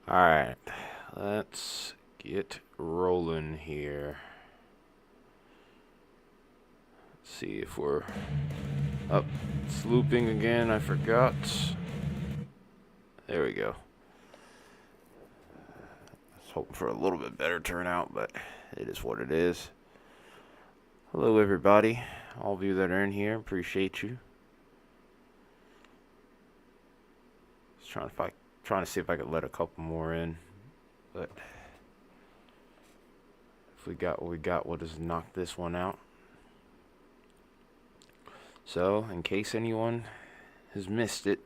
Alright, let's get rolling here. Let's see if we're up. It's looping again, I forgot. There we go. I was hoping for a little bit better turnout, but it is what it is. Hello, everybody. All of you that are in here, appreciate you. Just trying to see if I could let a couple more in, but if we got what we got, we'll just knock this one out. So, in case anyone has missed it,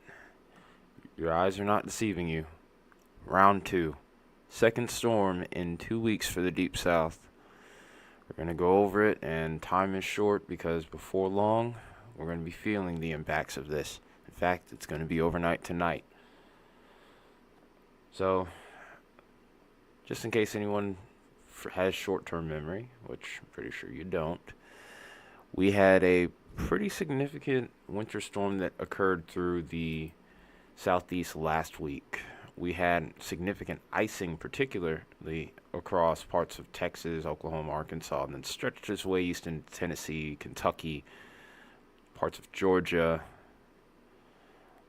your eyes are not deceiving you. Round 2. Second storm in 2 weeks for the Deep South. We're going to go over it, and time is short because before long, we're going to be feeling the impacts of this. In fact, it's going to be overnight tonight. So, just in case anyone has short-term memory, which I'm pretty sure you don't, we had a pretty significant winter storm that occurred through the southeast last week. We had significant icing, particularly across parts of Texas, Oklahoma, Arkansas, and then stretched its way east into Tennessee, Kentucky, parts of Georgia.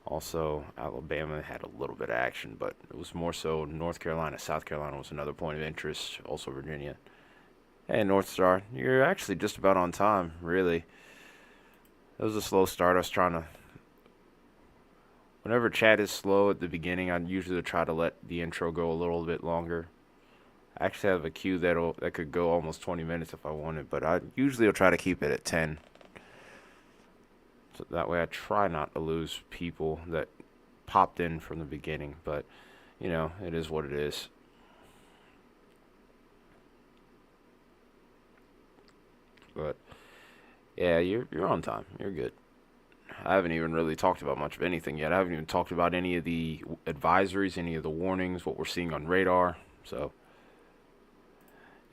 Also, Alabama had a little bit of action, but it was more so North Carolina. South Carolina was another point of interest, also Virginia. Hey, North Star, you're actually just about on time, really. It was a slow start. I was trying to... Whenever chat is slow at the beginning, I usually try to let the intro go a little bit longer. I actually have a queue that could go almost 20 minutes if I wanted, but I usually will try to keep it at 10. So that way I try not to lose people that popped in from the beginning, but, you know, it is what it is. But, yeah, you're on time. You're good. I haven't even really talked about much of anything yet. I haven't even talked about any of the advisories, any of the warnings, what we're seeing on radar. So,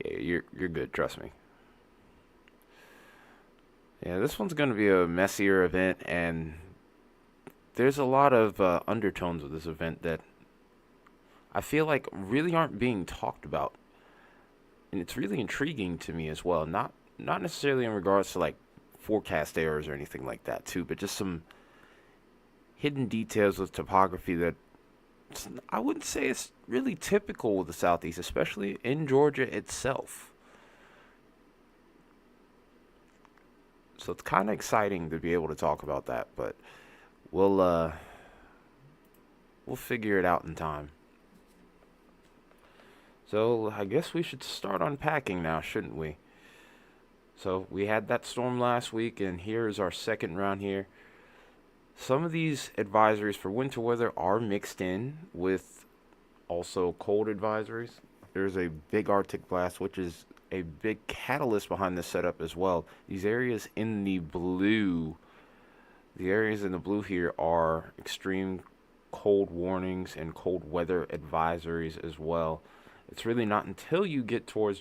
yeah, you're good, trust me. Yeah, this one's going to be a messier event, and there's a lot of undertones of this event that I feel like really aren't being talked about. And it's really intriguing to me as well. Not necessarily in regards to like forecast errors or anything like that too, but just some hidden details of topography that I wouldn't say it's really typical with the Southeast, especially in Georgia itself. So it's kind of exciting to be able to talk about that, but we'll figure it out in time. So I guess we should start unpacking now, shouldn't we? So we had that storm last week, and here's our second round here. Some of these advisories for winter weather are mixed in with also cold advisories. There's a big Arctic blast, which is a big catalyst behind this setup as well. These areas in the blue, here are extreme cold warnings and cold weather advisories as well. It's really not until you get towards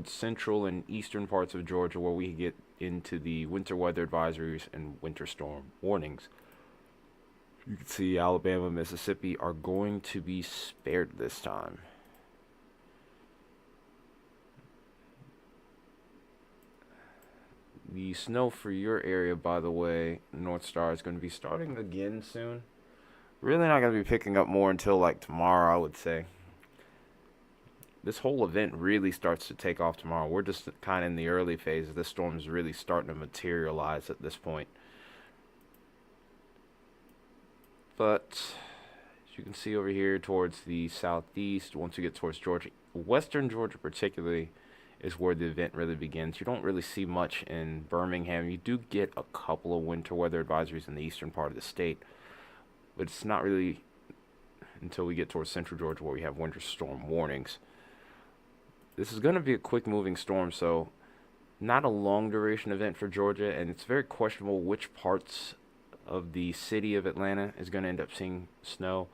central and eastern parts of Georgia where we get into the winter weather advisories and winter storm warnings. You can see Alabama, Mississippi are going to be spared this time. The snow for your area, by the way, North Star, is going to be starting again soon. Really not going to be picking up more until like tomorrow, I would say. This whole event really starts to take off tomorrow. We're just kind of in the early phase. This storm is really starting to materialize at this point. But as you can see over here towards the southeast, once you get towards Georgia, western Georgia particularly, is where the event really begins. You don't really see much in Birmingham. You do get a couple of winter weather advisories in the eastern part of the state, but it's not really until we get towards central Georgia where we have winter storm warnings. This is going to be a quick moving storm, so not a long duration event for Georgia, and it's very questionable which parts of the city of Atlanta is going to end up seeing snow.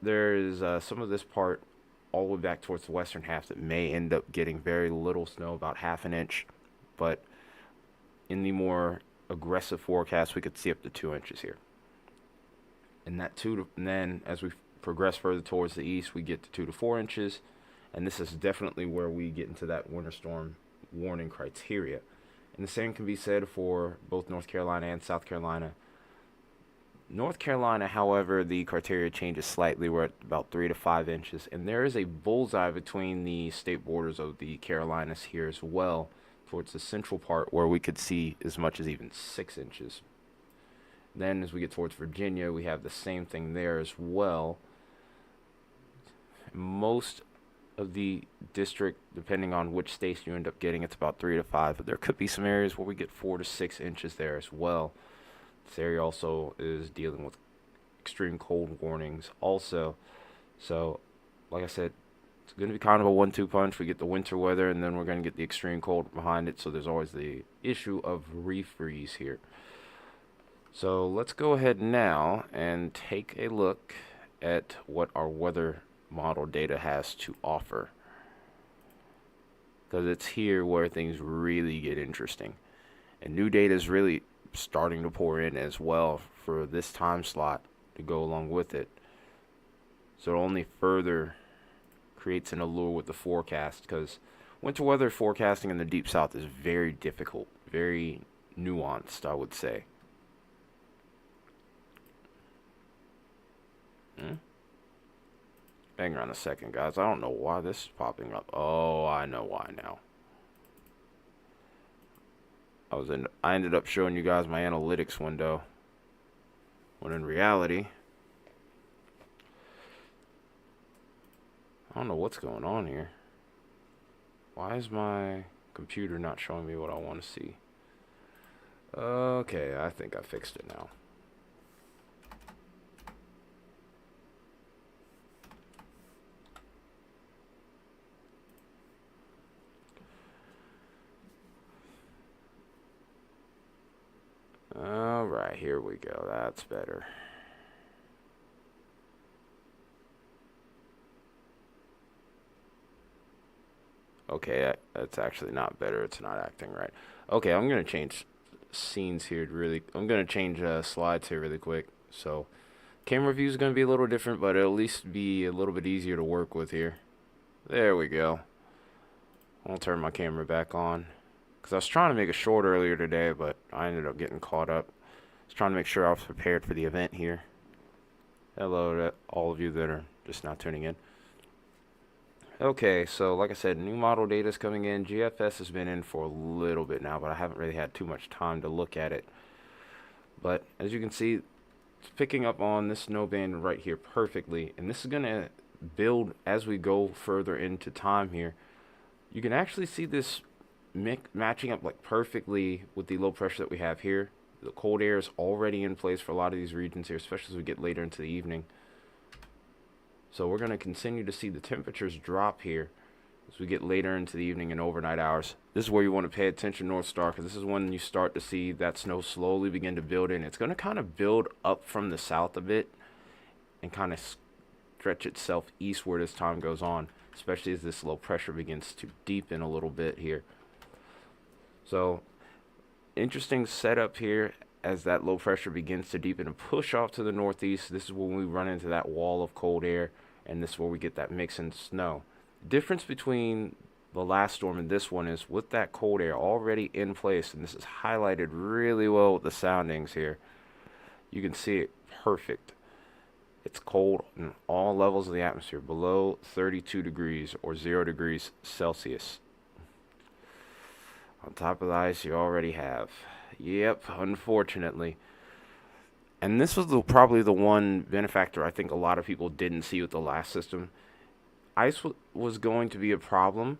There is some of this part all the way back towards the western half that may end up getting very little snow, about half an inch, but in the more aggressive forecast we could see up to 2 inches here. And then as we progress further towards the east, we get to 2 to 4 inches. And this is definitely where we get into that winter storm warning criteria. And the same can be said for both North Carolina and South Carolina. North Carolina, however, the criteria changes slightly. We're at about 3 to 5 inches. And there is a bullseye between the state borders of the Carolinas here as well, towards the central part, where we could see as much as even 6 inches. Then as we get towards Virginia, we have the same thing there as well. Most of the district, depending on which states you end up getting, it's about 3 to 5. But there could be some areas where we get 4 to 6 inches there as well. This area also is dealing with extreme cold warnings also. So, like I said, it's going to be kind of a 1-2 punch. We get the winter weather, and then we're going to get the extreme cold behind it. So there's always the issue of refreeze here. So let's go ahead now and take a look at what our weather model data has to offer, because it's here where things really get interesting. And new data is really starting to pour in as well for this time slot to go along with it. So it only further creates an allure with the forecast, because winter weather forecasting in the deep south is very difficult, very nuanced, I would say. Hang on a second, guys. I don't know why this is popping up. Oh, I know why now. I ended up showing you guys my analytics window, when in reality, I don't know what's going on here. Why is my computer not showing me what I want to see? Okay, I think I fixed it now. Alright, here we go. That's better. Okay, that's actually not better. It's not acting right. Okay, I'm going to change scenes here I'm going to change slides here really quick. So, camera view is going to be a little different, but it'll at least be a little bit easier to work with here. There we go. I'll turn my camera back on, because I was trying to make a short earlier today, but I ended up getting caught up. I was trying to make sure I was prepared for the event here. Hello to all of you that are just now tuning in. Okay, so like I said, new model data is coming in. GFS has been in for a little bit now, but I haven't really had too much time to look at it. But as you can see, it's picking up on this snow band right here perfectly. And this is going to build as we go further into time here. You can actually see this matching up like perfectly with the low pressure that we have here. The cold air is already in place for a lot of these regions here, especially as we get later into the evening. So we're going to continue to see the temperatures drop here as we get later into the evening and overnight hours. This is where you want to pay attention, North Star, because this is when you start to see that snow slowly begin to build in. It's going to kind of build up from the south a bit and kind of stretch itself eastward as time goes on, especially as this low pressure begins to deepen a little bit here. So, interesting setup here as that low pressure begins to deepen and push off to the northeast. This is when we run into that wall of cold air, and this is where we get that mix in snow. The difference between the last storm and this one is with that cold air already in place, and this is highlighted really well with the soundings here. You can see it perfect. It's cold in all levels of the atmosphere, below 32 degrees or 0 degrees Celsius. On top of the ice you already have. Yep, unfortunately. And this was probably the one benefactor I think a lot of people didn't see with the last system. Ice was going to be a problem,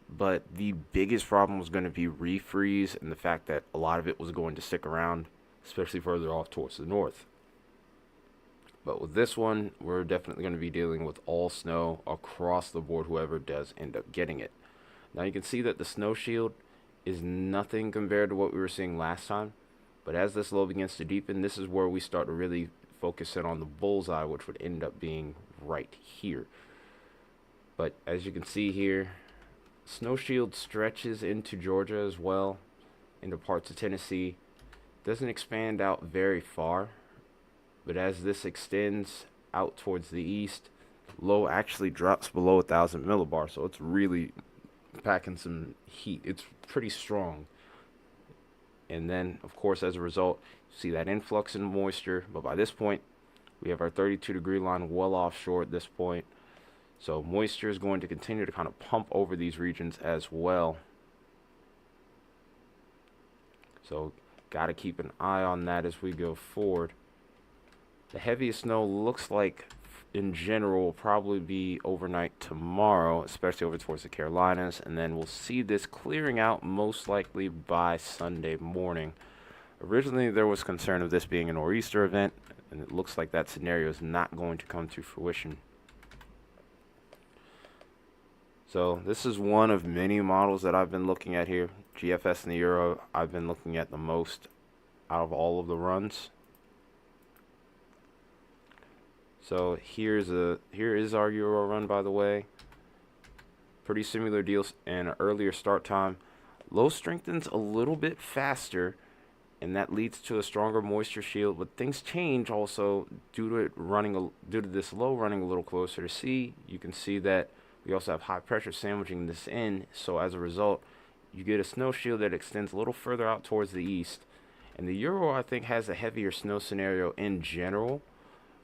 but the biggest problem was going to be refreeze and the fact that a lot of it was going to stick around, especially further off towards the north. But with this one, we're definitely going to be dealing with all snow across the board, whoever does end up getting it. Now you can see that the snow shield is nothing compared to what we were seeing last time. But as this low begins to deepen, this is where we start to really focus in on the bullseye, which would end up being right here. But as you can see here, snow shield stretches into Georgia as well, into parts of Tennessee. Doesn't expand out very far, but as this extends out towards the east. Low actually drops below 1,000 millibars, so it's really packing some heat. It's pretty strong. And then, of course, as a result, you see that influx in moisture. But by this point, we have our 32-degree line well offshore at this point. So moisture is going to continue to kind of pump over these regions as well. So got to keep an eye on that as we go forward. The heaviest snow looks like in general will probably be overnight tomorrow, especially over towards the Carolinas, and then we'll see this clearing out most likely by Sunday morning. Originally there was concern of this being a nor'easter event, and it looks like that scenario is not going to come to fruition. So this is one of many models that I've been looking at here. GFS and the Euro I've been looking at the most out of all of the runs. So here is our Euro run, by the way. Pretty similar deals and an earlier start time. Low strengthens a little bit faster, and that leads to a stronger moisture shield. But things change also due to this low running a little closer to sea. You can see that we also have high pressure sandwiching this in. So as a result, you get a snow shield that extends a little further out towards the east. And the Euro, I think, has a heavier snow scenario in general.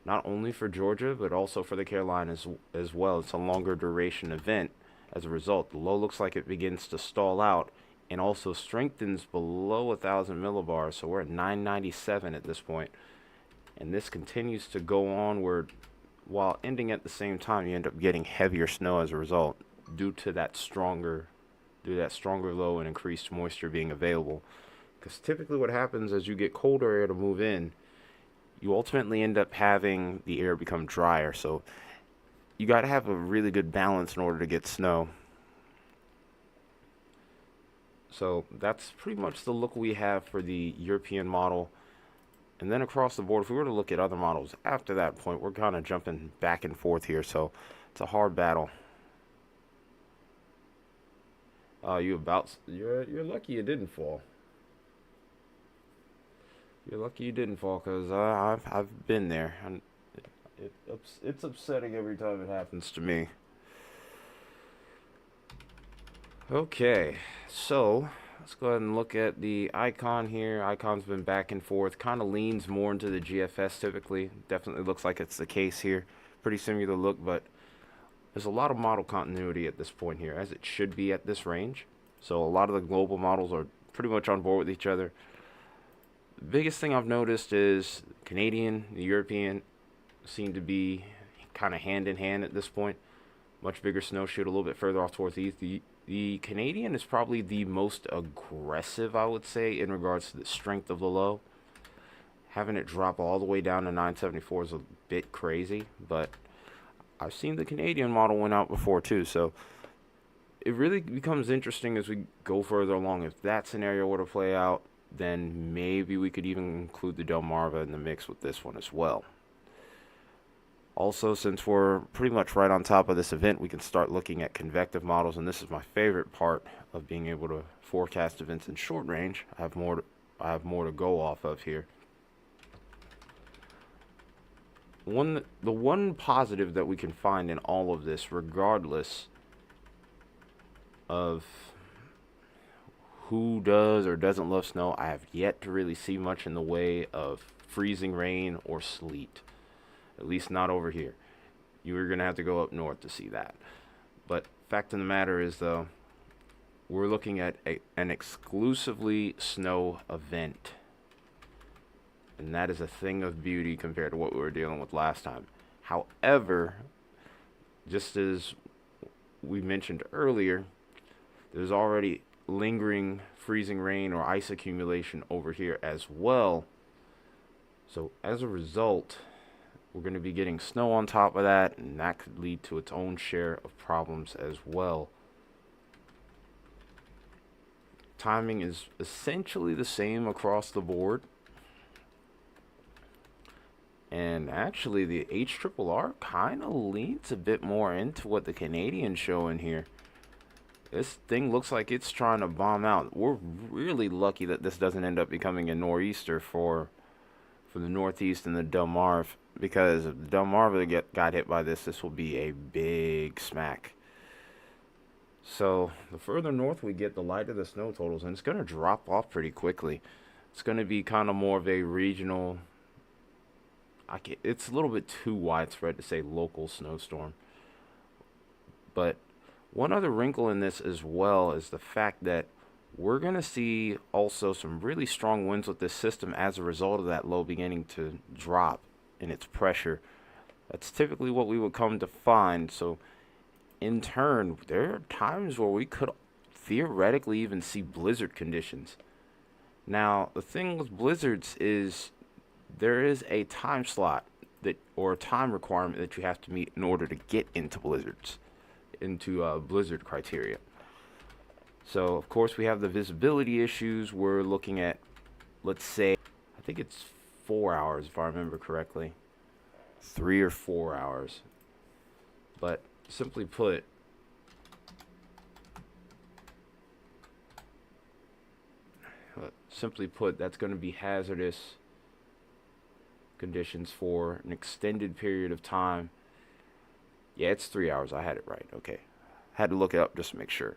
Not only for Georgia, but also for the Carolinas as well. It's a longer duration event. As a result, the low looks like it begins to stall out and also strengthens below 1,000 millibars. So we're at 997 at this point. And this continues to go onward while ending at the same time. You end up getting heavier snow as a result due to that stronger low and increased moisture being available. Because typically what happens as you get colder air to move in, you ultimately end up having the air become drier. So you got to have a really good balance in order to get snow. So that's pretty much the look we have for the European model. And then across the board, if we were to look at other models after that point, we're kind of jumping back and forth here. So it's a hard battle. You're lucky you didn't fall. You're lucky you didn't fall, because I've been there, and it's upsetting every time it happens to me. Okay, so let's go ahead and look at the icon here. Icon's been back and forth, kind of leans more into the GFS typically. Definitely looks like it's the case here. Pretty similar look, but there's a lot of model continuity at this point here, as it should be at this range. So a lot of the global models are pretty much on board with each other. The biggest thing I've noticed is Canadian, the European seem to be kind of hand in hand at this point. Much bigger snow shield a little bit further off towards the east. The Canadian is probably the most aggressive, I would say, in regards to the strength of the low. Having it drop all the way down to 974 is a bit crazy, but I've seen the Canadian model went out before too, so it really becomes interesting as we go further along. If that scenario were to play out, then maybe we could even include the Delmarva in the mix with this one as well. Also, since we're pretty much right on top of this event, we can start looking at convective models, and this is my favorite part of being able to forecast events in short range. I have more to go off of here. The one positive that we can find in all of this, regardless of who does or doesn't love snow, I have yet to really see much in the way of freezing rain or sleet. At least not over here. You are going to have to go up north to see that. But fact of the matter is, though, we're looking at an exclusively snow event. And that is a thing of beauty compared to what we were dealing with last time. However, just as we mentioned earlier, there's already lingering freezing rain or ice accumulation over here as well. So as a result, we're going to be getting snow on top of that, and that could lead to its own share of problems as well. Timing is essentially the same across the board. And actually, the HRRR kind of leans a bit more into what the Canadian's showing here. This thing looks like it's trying to bomb out. We're really lucky that this doesn't end up becoming a nor'easter for the Northeast and the Delmarva because if Delmarva got hit by this will be a big smack. So the further north we get, the lighter the snow totals, and it's going to drop off pretty quickly. It's going to be kind of more of a regional. It's a little bit too widespread to say local snowstorm. But one other wrinkle in this as well is the fact that we're going to see also some really strong winds with this system as a result of that low beginning to drop in its pressure. That's typically what we would come to find. So in turn, there are times where we could theoretically even see blizzard conditions. Now, the thing with blizzards is there is a time slot that, or a time requirement that you have to meet in order to get into blizzards, into blizzard criteria. So, of course, we have the visibility issues. We're looking at, let's say, I think it's 4 hours if I remember correctly. 3 or 4 hours. But simply put, that's going to be hazardous conditions for an extended period of time. Yeah, it's 3 hours. I had it right. Okay. Had to look it up just to make sure.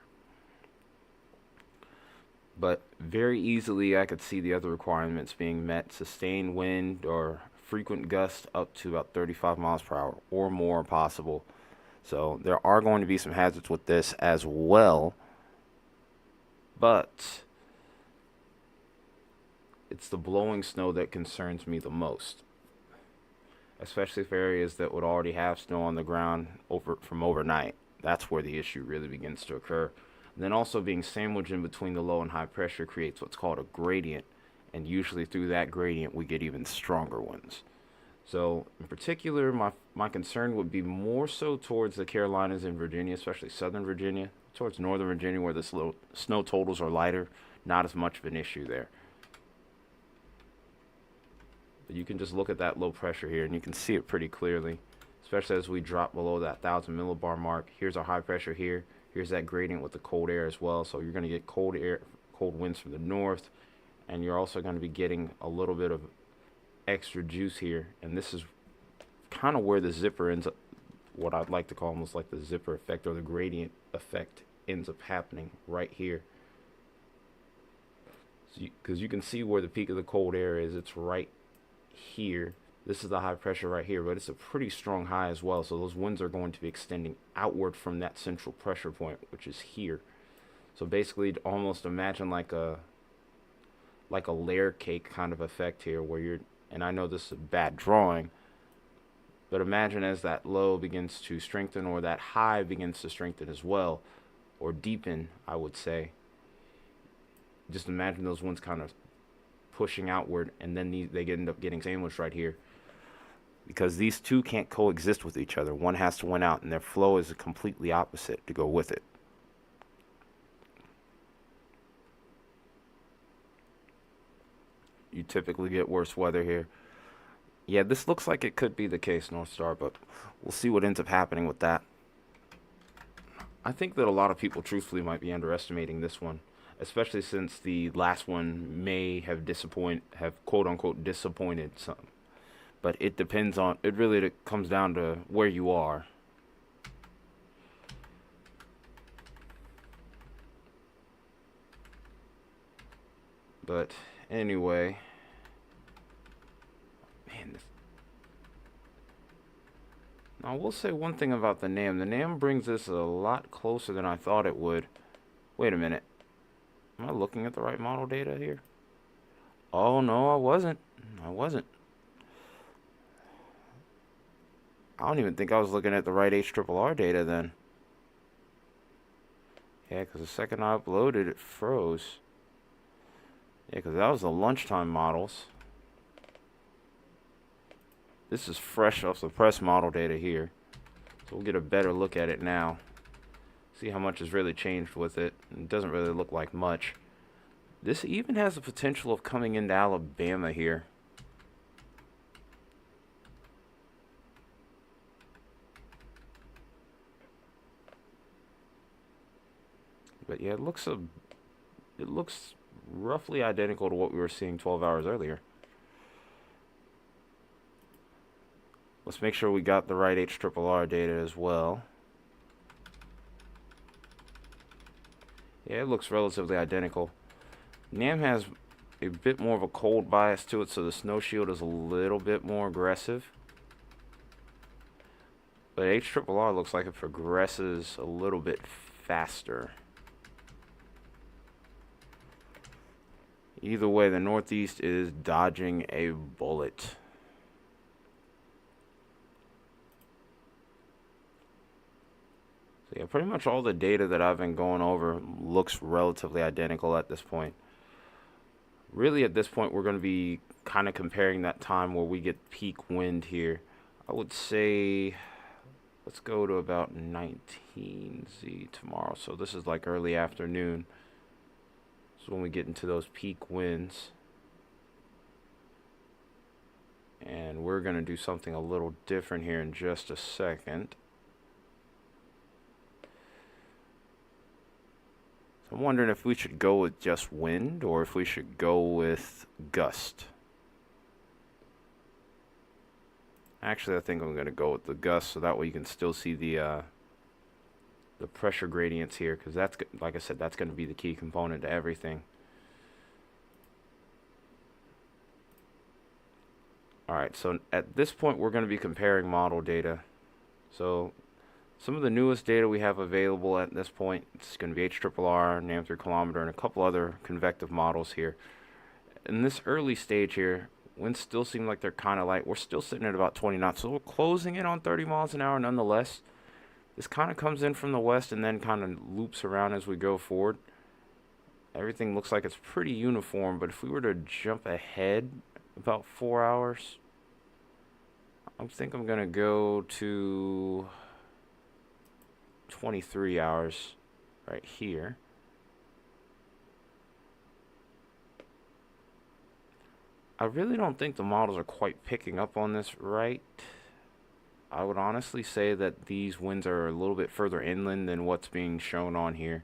But very easily I could see the other requirements being met. Sustained wind or frequent gusts up to about 35 miles per hour or more possible. So there are going to be some hazards with this as well. But it's the blowing snow that concerns me the most. Especially for areas that would already have snow on the ground from overnight. That's where the issue really begins to occur. And then also being sandwiched in between the low and high pressure creates what's called a gradient. And usually through that gradient we get even stronger winds. So in particular, my concern would be more so towards the Carolinas and Virginia, especially southern Virginia. Towards northern Virginia where the snow totals are lighter, not as much of an issue there. But you can just look at that low pressure here and you can see it pretty clearly, especially as we drop below that 1,000 millibar mark. Here's our high pressure here. Here's that gradient with the cold air as well. So you're going to get cold winds from the north, and you're also going to be getting a little bit of extra juice here. And this is kind of where the zipper ends up, what I'd like to call almost like the zipper effect or the gradient effect ends up happening right here. Because you can see where the peak of the cold air is. It's right here. This is the high pressure right here, but it's a pretty strong high as well. So those winds are going to be extending outward from that central pressure point, which is here. So basically, almost imagine like a layer cake kind of effect here, where you're. And I know this is a bad drawing, but imagine as that low begins to strengthen, or that high begins to strengthen as well, or deepen, I would say. Just imagine those winds kind of pushing outward, and then they end up getting sandwiched right here. Because these two can't coexist with each other. One has to win out, and their flow is completely opposite to go with it. You typically get worse weather here. Yeah, this looks like it could be the case, North Star, but we'll see what ends up happening with that. I think that a lot of people truthfully might be underestimating this one, especially since the last one may have quote unquote disappointed some. But it depends on, it really comes down to where you are. But anyway, man, now I will say one thing about the NAM. The NAM brings this a lot closer than I thought it would. Wait a minute. Am I looking at the right model data here? Oh, no, I wasn't. I don't even think I was looking at the right HRRR data then. Yeah, because the second I uploaded, it froze. Yeah, because that was the lunchtime models. This is fresh off the press model data here. So we'll get a better look at it now. See how much has really changed with it. It doesn't really look like much. This even has the potential of coming into Alabama here. But yeah, it looks roughly identical to what we were seeing 12 hours earlier. Let's make sure we got the right HRRR data as well. Yeah, it looks relatively identical. NAM has a bit more of a cold bias to it, so the snow shield is a little bit more aggressive. But HRRR looks like it progresses a little bit faster. Either way, the Northeast is dodging a bullet. So yeah, pretty much all the data that I've been going over looks relatively identical at this point. Really, at this point, we're going to be kind of comparing that time where we get peak wind here. I would say, let's go to about 19Z tomorrow. So this is like early afternoon. So when we get into those peak winds. And we're going to do something a little different here in just a second. So I'm wondering if we should go with just wind or if we should go with gust. Actually, I think I'm going to go with the gust so that way you can still see the pressure gradients here, because that's, like I said, that's going to be the key component to everything. Alright, so at this point we're going to be comparing model data. So some of the newest data we have available at this point, it's going to be HRRR, NAM 3 kilometer, and a couple other convective models here. In this early stage here, winds still seem like they're kind of light. We're still sitting at about 20 knots, so we're closing in on 30 miles an hour nonetheless. This kind of comes in from the west and then kind of loops around as we go forward. Everything looks like it's pretty uniform, but if we were to jump ahead about 4 hours, I think I'm going to go to 23 hours right here. I really don't think the models are quite picking up on this right. I would honestly say that these winds are a little bit further inland than what's being shown on here.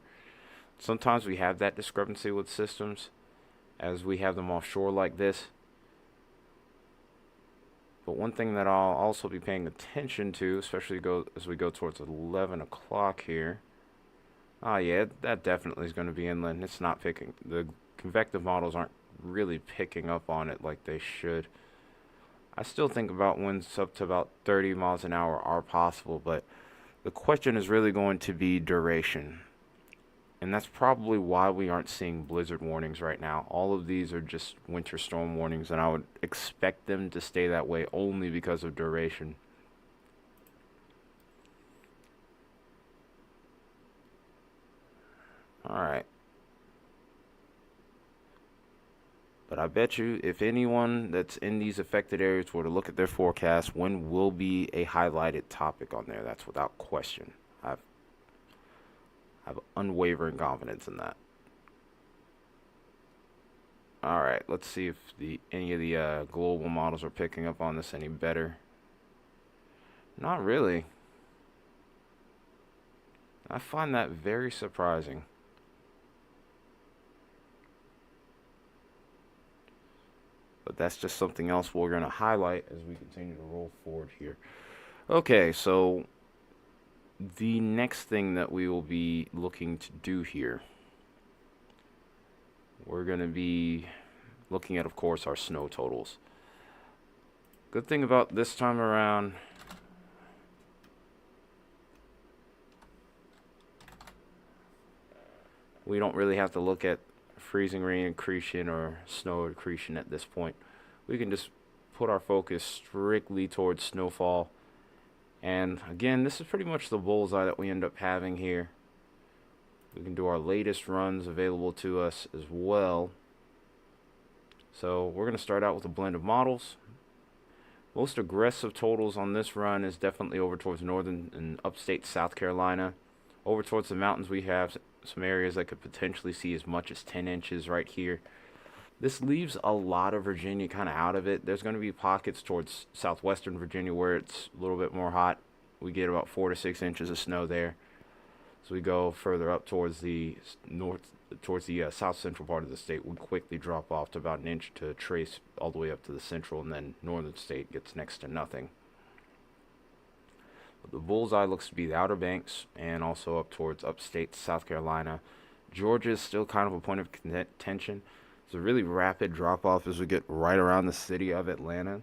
Sometimes we have that discrepancy with systems as we have them offshore like this. But one thing that I'll also be paying attention to, especially as we go towards 11 o'clock here. Ah, yeah, that definitely is going to be inland. It's not picking. The convective models aren't really picking up on it like they should. I still think about winds up to about 30 miles an hour are possible, but the question is really going to be duration. And that's probably why we aren't seeing blizzard warnings right now. All of these are just winter storm warnings, and I would expect them to stay that way only because of duration. Alright. But I bet you if anyone that's in these affected areas were to look at their forecast, wind will be a highlighted topic on there. That's without question. I have unwavering confidence in that. Alright, let's see if any of the global models are picking up on this any better. Not really. I find that very surprising. But that's just something else we're going to highlight as we continue to roll forward here. Okay, so the next thing that we will be looking to do here, we're going to be looking at, of course, our snow totals. Good thing about this time around, we don't really have to look at freezing rain accretion or snow accretion at this point. We can just put our focus strictly towards snowfall. And again, this is pretty much the bullseye that we end up having here. We can do our latest runs available to us as well. So we're going to start out with a blend of models. Most aggressive totals on this run is definitely over towards northern and upstate South Carolina. Over towards the mountains, we have some areas that could potentially see as much as 10 inches right here. This leaves a lot of Virginia kind of out of it. There's going to be pockets towards southwestern Virginia where it's a little bit more hot. We get about 4 to 6 inches of snow there. So we go further up towards the south central part of the state. We quickly drop off to about an inch to trace all the way up to the central, and then northern state gets next to nothing. The bullseye looks to be the Outer Banks and also up towards upstate South Carolina. Georgia is still kind of a point of contention. It's a really rapid drop off as we get right around the city of Atlanta.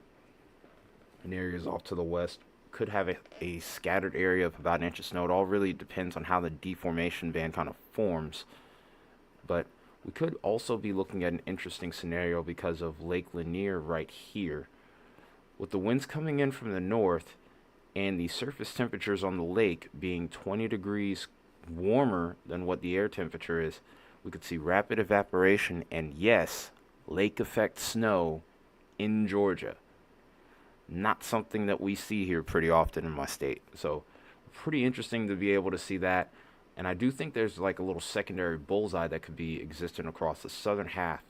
And areas off to the west could have a scattered area of about an inch of snow. It all really depends on how the deformation band kind of forms. But we could also be looking at an interesting scenario because of Lake Lanier right here. With the winds coming in from the north and the surface temperatures on the lake being 20 degrees warmer than what the air temperature is, we could see rapid evaporation and, yes, lake effect snow in Georgia. Not something that we see here pretty often in my state. So, pretty interesting to be able to see that. And I do think there's like a little secondary bullseye that could be existing across the southern half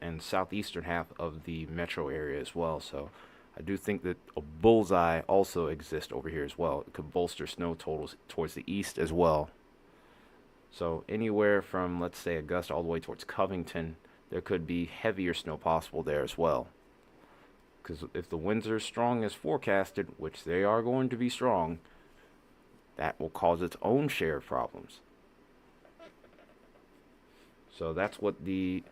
and southeastern half of the metro area as well. So, I do think that a bullseye also exists over here as well. It could bolster snow totals towards the east as well. So anywhere from, let's say, Augusta all the way towards Covington, there could be heavier snow possible there as well. Because if the winds are strong as forecasted, which they are going to be strong, that will cause its own share of problems. So that's what the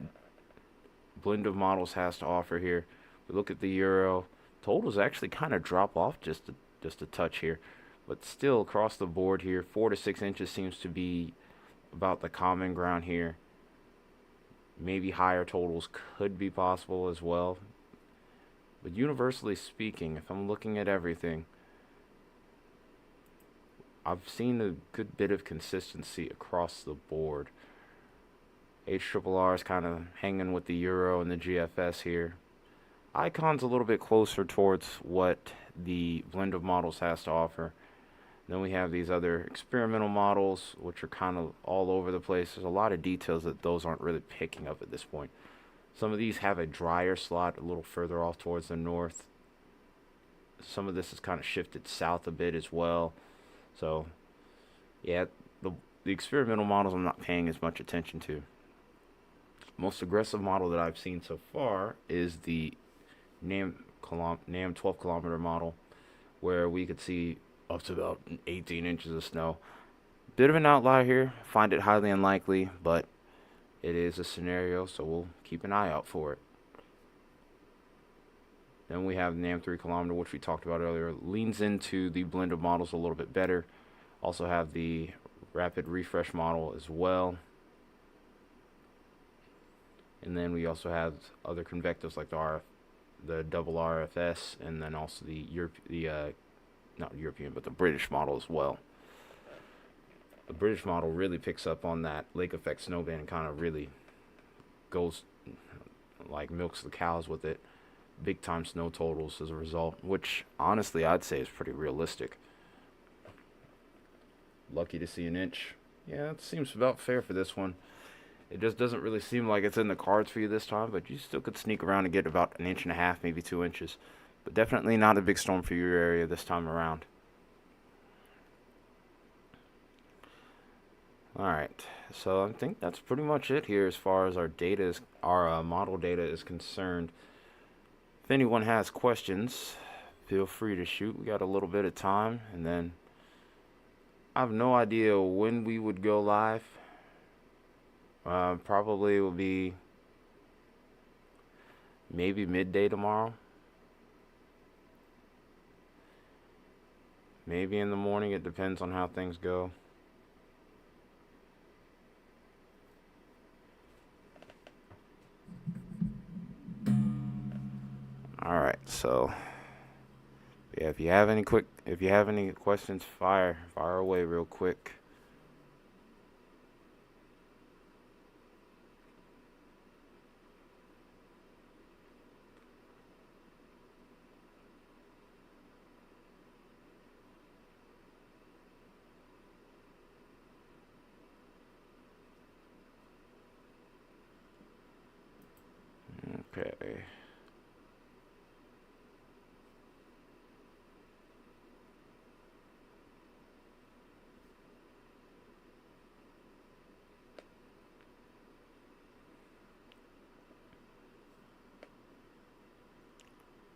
blend of models has to offer here. We look at the Euro. Totals actually kind of drop off just a touch here. But still, across the board here, 4 to 6 inches seems to be about the common ground here. Maybe higher totals could be possible as well. But universally speaking, if I'm looking at everything, I've seen a good bit of consistency across the board. HRRR is kind of hanging with the Euro and the GFS here. Icon's a little bit closer towards what the blend of models has to offer. Then we have these other experimental models, which are kind of all over the place. There's a lot of details that those aren't really picking up at this point. Some of these have a drier slot a little further off towards the north. Some of this is kind of shifted south a bit as well. So, yeah, the experimental models I'm not paying as much attention to. Most aggressive model that I've seen so far is the NAM 12 kilometer model, where we could see up to about 18 inches of snow. Bit of an outlier here. Find it highly unlikely, but it is a scenario, so we'll keep an eye out for it. Then we have NAM 3 kilometer, which we talked about earlier. Leans into the blend of models a little bit better. Also have the rapid refresh model as well. And then we also have other convectives like the double RFS, and then also the not European, but the British model as well. The British model really picks up on that lake effect snowband and kind of really goes, like, milks the cows with it. Big time snow totals as a result, which honestly I'd say is pretty realistic. Lucky to see an inch. Yeah, it seems about fair for this one. It just doesn't really seem like it's in the cards for you this time, but you still could sneak around and get about an inch and a half, maybe 2 inches. But definitely not a big storm for your area this time around. Alright, so I think that's pretty much it here as far as our model data is concerned. If anyone has questions, feel free to shoot. We got a little bit of time, and then I have no idea when we would go live. Probably will be maybe midday tomorrow. Maybe in the morning. It depends on how things go. All right, so yeah, if you have any questions, fire away real quick. Okay.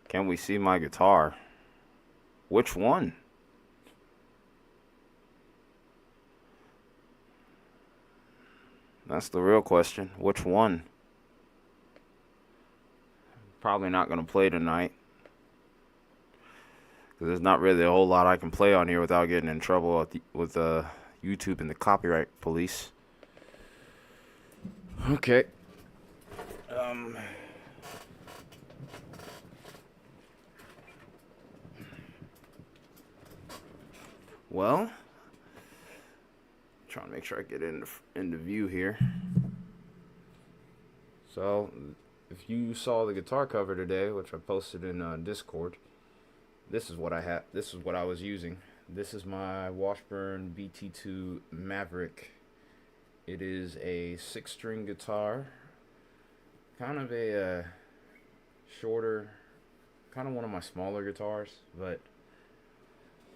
Can we see my guitar? Which one? That's the real question. Which one? Probably not going to play tonight. Because there's not really a whole lot I can play on here without getting in trouble with YouTube and the copyright police. Okay. Well, trying to make sure I get into view here. So, if you saw the guitar cover today, which I posted in Discord, this is what I had. This is what I was using. This is my Washburn BT2 Maverick. It is a 6-string guitar, kind of a shorter, kind of one of my smaller guitars, but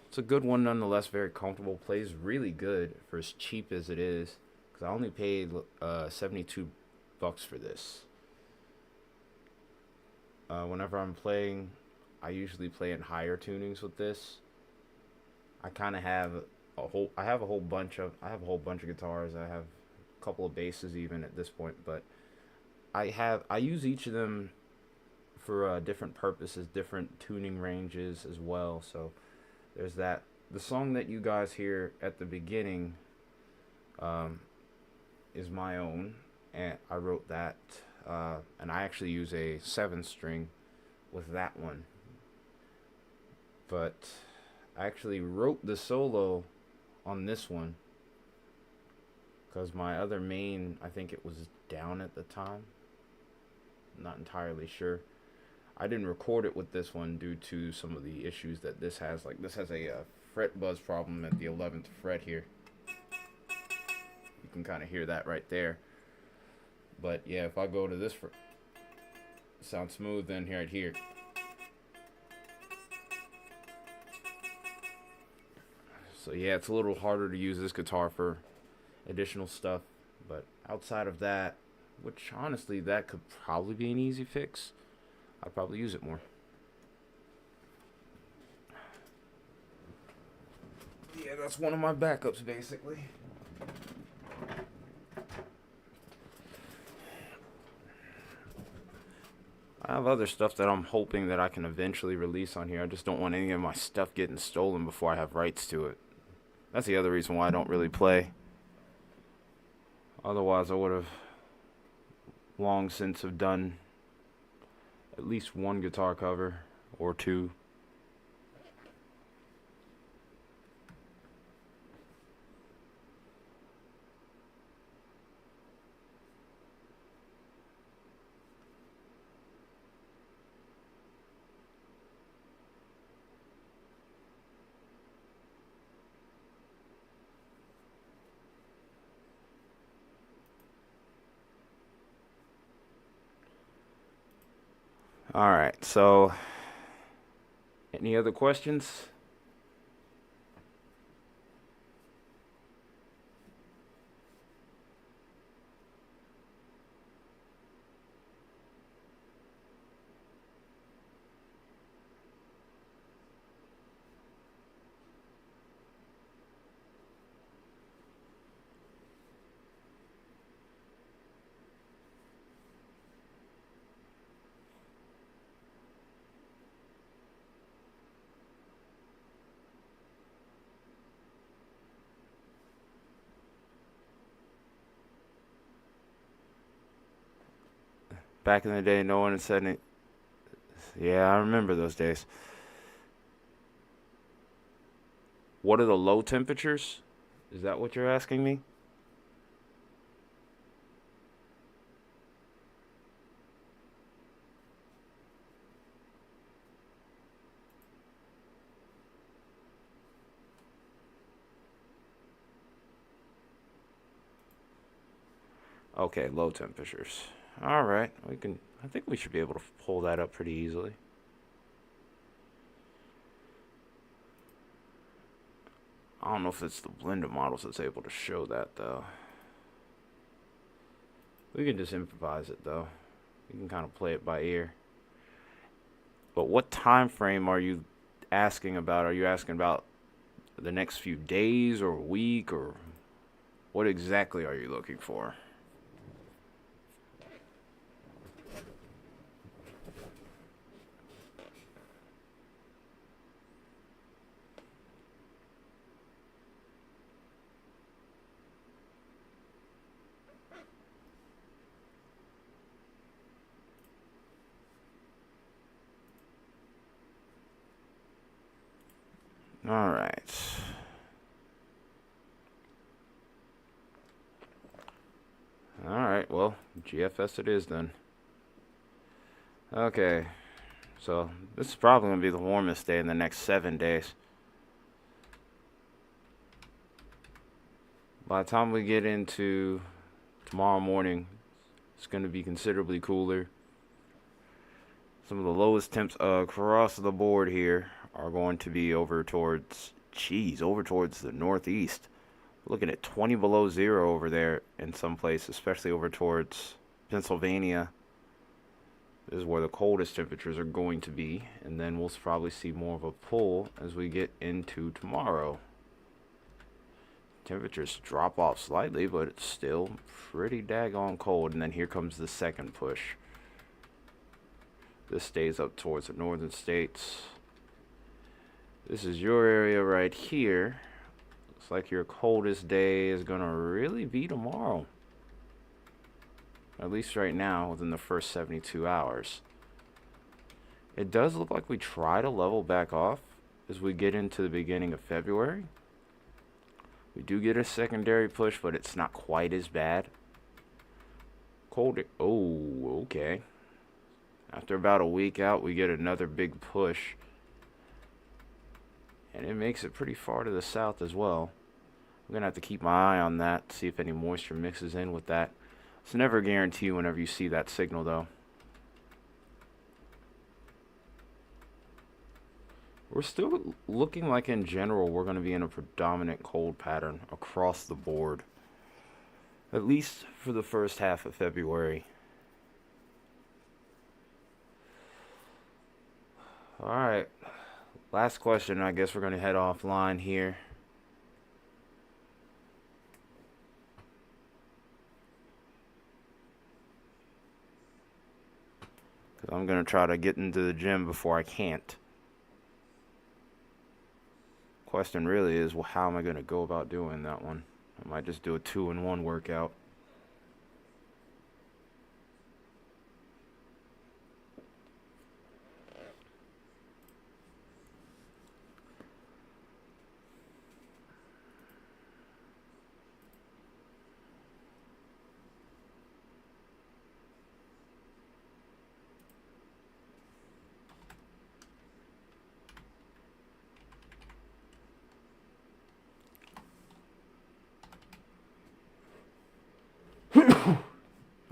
it's a good one nonetheless. Very comfortable. Plays really good for as cheap as it is. Because I only paid $72 for this. Whenever I'm playing, I usually play in higher tunings with this. I kind of have I have a whole bunch of guitars. I have a couple of basses even at this point, but I use each of them for different purposes, different tuning ranges as well. So there's that. The song that you guys hear at the beginning is my own, and I wrote that. And I actually use a 7-string with that one. But I actually wrote the solo on this one because my other main, I think it was down at the time. I'm not entirely sure. I didn't record it with this one due to some of the issues that this has. Like, this has a fret buzz problem at the 11th fret here. You can kind of hear that right there. But yeah, if I go to this fret, it sounds smooth then right here. So yeah, it's a little harder to use this guitar for additional stuff. But outside of that, which honestly, that could probably be an easy fix, I'd probably use it more. Yeah, that's one of my backups, basically. I have other stuff that I'm hoping that I can eventually release on here. I just don't want any of my stuff getting stolen before I have rights to it. That's the other reason why I don't really play. Otherwise, I would have long since have done at least one guitar cover or two. All right, so any other questions? Back in the day, no one had said it. Yeah, I remember those days. What are the low temperatures? Is that what you're asking me? Okay, low temperatures. All right, we can. I think we should be able to pull that up pretty easily. I don't know if it's the blended models that's able to show that though. We can just improvise it though. We can kind of play it by ear. But what time frame are you asking about? Are you asking about the next few days or a week, or what exactly are you looking for? All right. All right. Well, GFS it is then. Okay. So this is probably gonna be the warmest day in the next 7 days. By the time we get into tomorrow morning, it's gonna be considerably cooler. Some of the lowest temps across the board here are going to be over towards the northeast. We're looking at 20 below zero over there in some places, especially over towards Pennsylvania. This is where the coldest temperatures are going to be, and then we'll probably see more of a pull as we get into tomorrow. Temperatures drop off slightly, but it's still pretty daggone cold. And then here comes the second push. This stays up towards the northern states. This is your area right here. Looks like your coldest day is gonna really be tomorrow. At least right now, within the first 72 hours. It does look like we try to level back off as we get into the beginning of February. We do get a secondary push, but it's not quite as bad. Oh, okay. After about a week out, we get another big push. And it makes it pretty far to the south as well. I'm going to have to keep my eye on that, see if any moisture mixes in with that. It's never a guarantee whenever you see that signal, though. We're still looking like, in general, we're going to be in a predominant cold pattern across the board. At least for the first half of February. Alright. Last question. I guess we're going to head offline here. Because I'm going to try to get into the gym before I can't. Question really is, well, how am I going to go about doing that one? I might just do a 2-in-1 workout.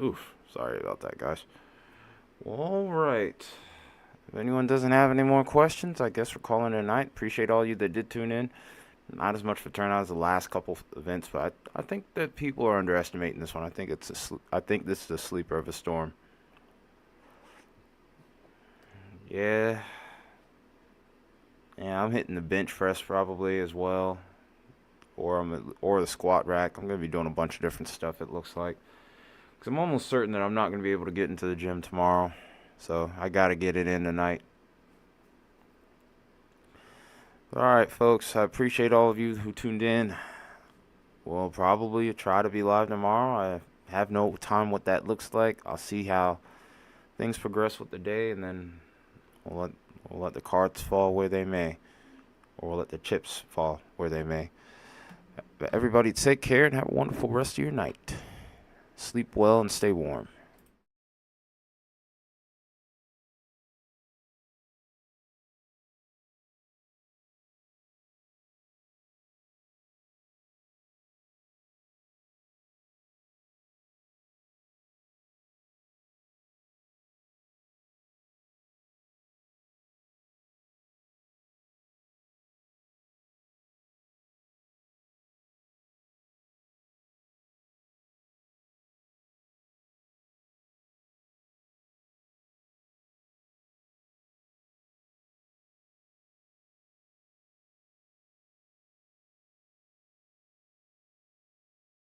Oof, sorry about that, guys. All right. If anyone doesn't have any more questions, I guess we're calling it a night. Appreciate all you that did tune in. Not as much for turnout as the last couple events, but I think that people are underestimating this one. I think I think this is a sleeper of a storm. Yeah. Yeah, I'm hitting the bench press probably as well, or the squat rack. I'm gonna be doing a bunch of different stuff. It looks like. Because I'm almost certain that I'm not going to be able to get into the gym tomorrow. So I got to get it in tonight. All right, folks. I appreciate all of you who tuned in. We'll probably try to be live tomorrow. I have no time what that looks like. I'll see how things progress with the day. And then we'll let the cards fall where they may. Or we'll let the chips fall where they may. But everybody take care and have a wonderful rest of your night. Sleep well and stay warm.